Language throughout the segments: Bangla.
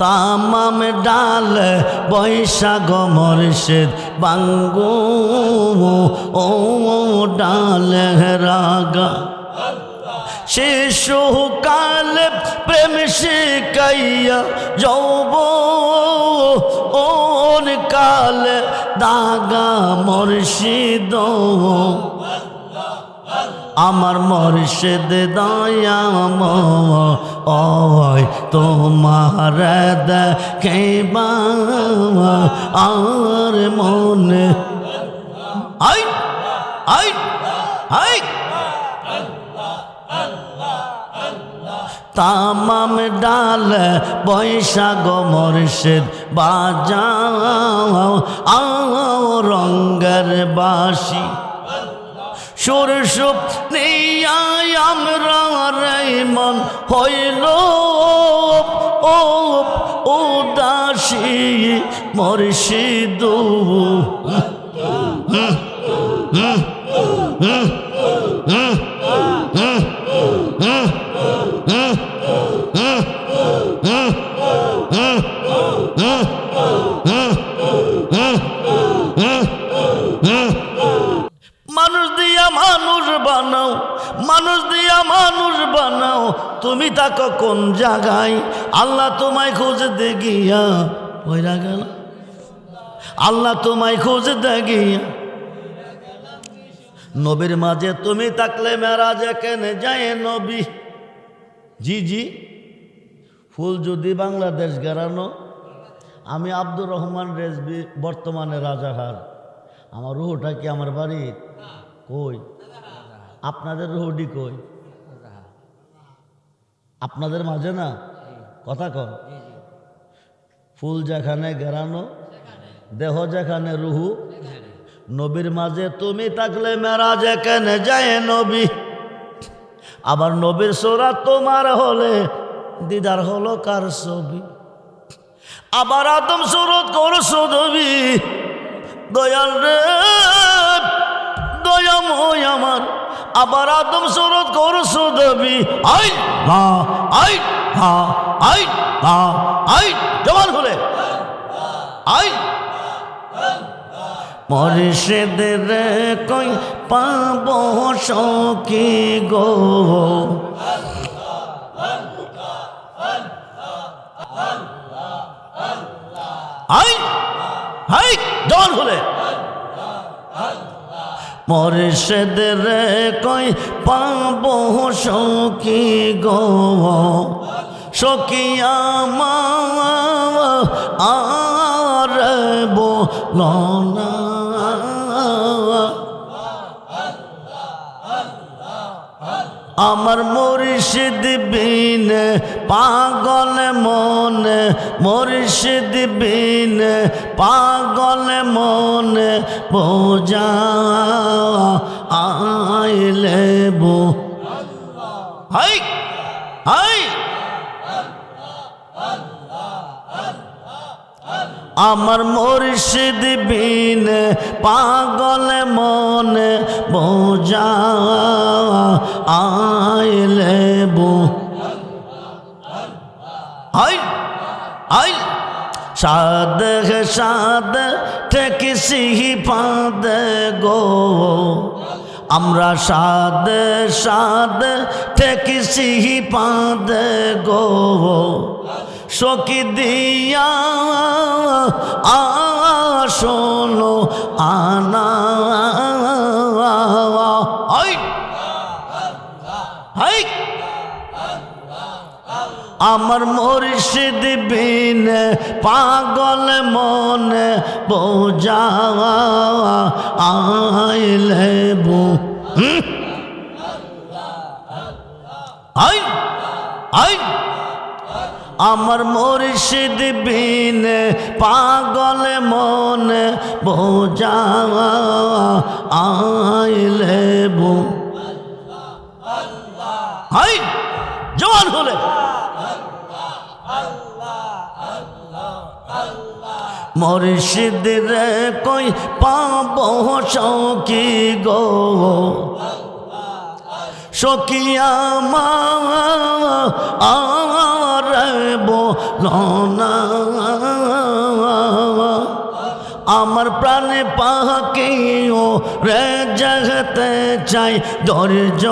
তামাম ডাল বৈশাখ মুর্শিদ বাঙ্গু ও ডাল রাগা শিশুকাল প্রেম শিখাইয়া যৌবন কাল দাগা মুর্শিদ আমার মুর্শিদ দয়াময় তোমার দেখবা আর মনে আই আই আই তামাম ডাল বৈশাখ মুর্শিদ বাজাও রঙ্গের বাসি সুর সুপ নিয়াই আমরা মন হইল ও উদাসী মুর্শিদ মানুষ দিয়া মানুষ বানাও, মানুষ দিয়া মানুষ বানাও, তুমি থাকো কোন জায়গায়? আল্লাহ তোমায় খুঁজতে গিয়া ওইরা গেল, আল্লাহ তোমায় খুঁজতে গিয়া। নবীর মাঝে তুমি থাকলে মেরাজে কেনে যায় নবী? জি জি, ফুল যদি বাংলাদেশ গেরানো, আমি আব্দুর রহমান রেজবি বর্তমানে রাজাহার, আমার রুহটা কি আমার বাড়ি কই? আপনাদের রুহটি কই? আপনাদের মাঝে না, কথা কন। ফুল যেখানে গেরানো, দেহ যেখানে রুহু, নবীর মাঝে তুমি থাকলে মেরাজে কেনে যায় নবী? আবার নবীর সুরাত তোমার হলে দিদার হলো কার ছবি? আবার আদম সুরত করছো নবী, দয়াল রে দয়াময় আমার, আবার আদম সুরত করছো নবী। আই না আই না আই না আই, জবান খুলে আই। মুর্শিদ রে কই পাব সখী গো, আই হাই জবান খুলে। মুর্শিদ রে কই পাব সখী গো, সখী আমার বলো না। আমার মুর্শিদ বিন পাগল মনে, মুর্শিদ বিন পাগল মনে বোঝা আইলে বো। হাই হাই আমার মুর্শিদ বিন পাগল মনে বোঝা আইলে বো। হাই হাই সাদ সাদ ঠেকিসি পাদ গো, আমরা সাদ সাদ ঠেকিসি পাদ গো, সখী দিয়া শোনো আনা। হাই হাই আমার মুর্শিদ বিন পাগল মনে বোঝা আইলে বো। হাই হাই আমার মুর্শিদ বিন পাগল মনে বোঝা আইলে বো। হাই জওয়ান হলে মুর্শিদ রে কই পাব সখী গো সখী আমার বলনা আমার প্রাণে পাখিও রে জগতে চাই ধৈর্য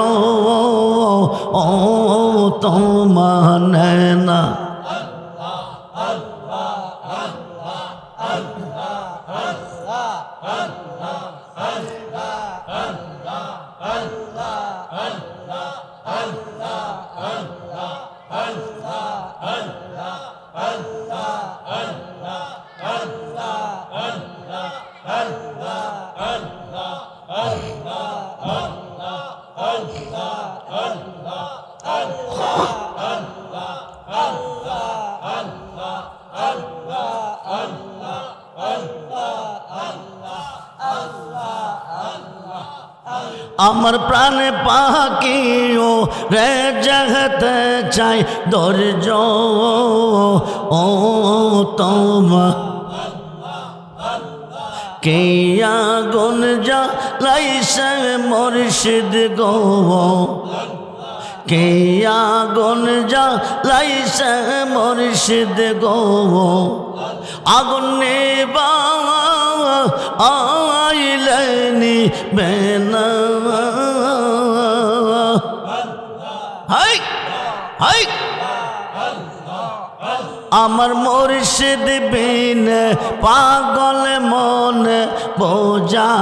ও তো মানে না আমার প্রাণে পাখিও রে জগতে চাই ধৈর্য ও তোমা কে আগুন জ্বালাইছে মুর্শিদ গো কে আগুন জ্বালাইছে মুর্শিদ গো আগুন নেবা আইলেনি বেনা হাই হাই আমার মুর্শিদ বিন পাগল মন বোঝা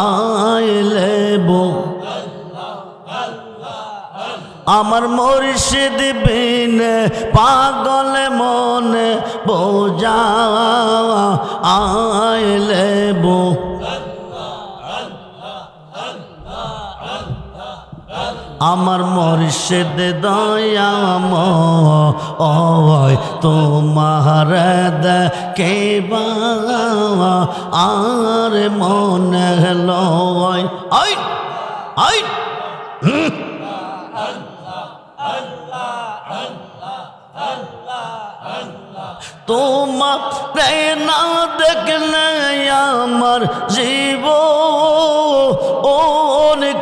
আইলে বো আমার মুর্শিদ বিন পাগল মন বোঝা আইলে বো আমার মুর্শিদ দয়াময় তোমার দেখে আর মনে লয় আই আই তোমার না দেখলে আমার জীবন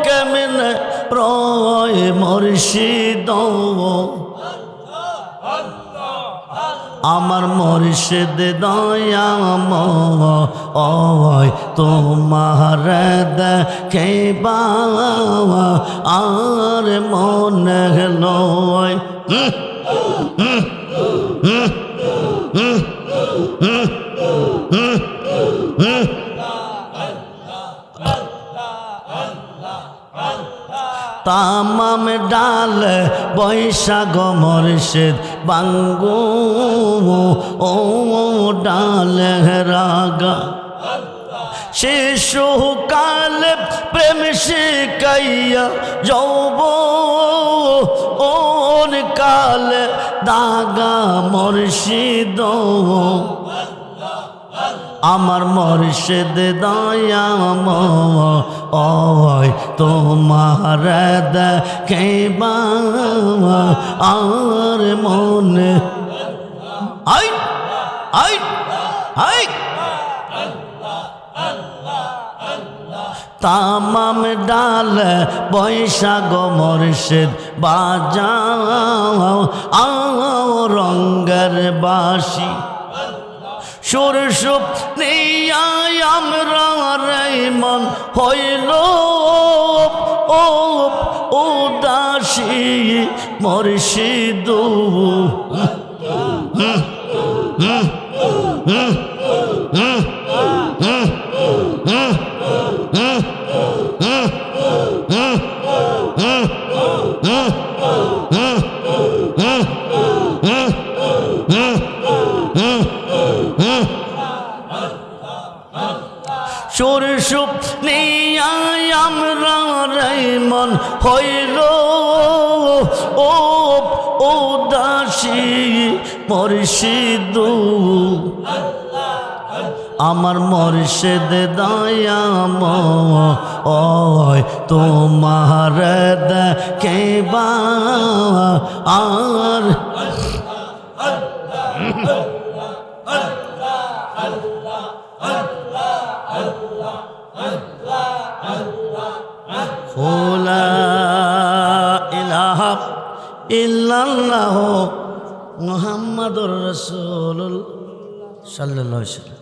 কেমনে রয় মুর্শিদ আমার মুর্শিদ দয়াময় তোমার দেখে আর মনে লয় তামাম ডাল বৈশাখ মুর্শিদ বাঙ্গু ও ডাল রাগা শিশু কাল প্রেম শিখাইয়া যৌব ওন কাল দাগা মুর্শিদ আমার মুর্শিদ দয়াময় তোমার দেখে আর মনে আই আই আই তামাম ডাল বৈশাখ মুর্শিদ বাজাও রঙ্গের বাসি সুর সুপ নিয়া আমরা মন হইল ও উদাসী মুর্শিদ সুর সুপ নিয়া আমরা মন হইল ও উদাসী মুর্শিদ আমার মুর্শিদ দয়াময় তোমার দেখে আর লা ইলাহা ইল্লাল্লাহ মুহাম্মাদুর রাসূলুল্লাহ সাল্লাল্লাহু আলাইহি ওয়াসাল্লাম।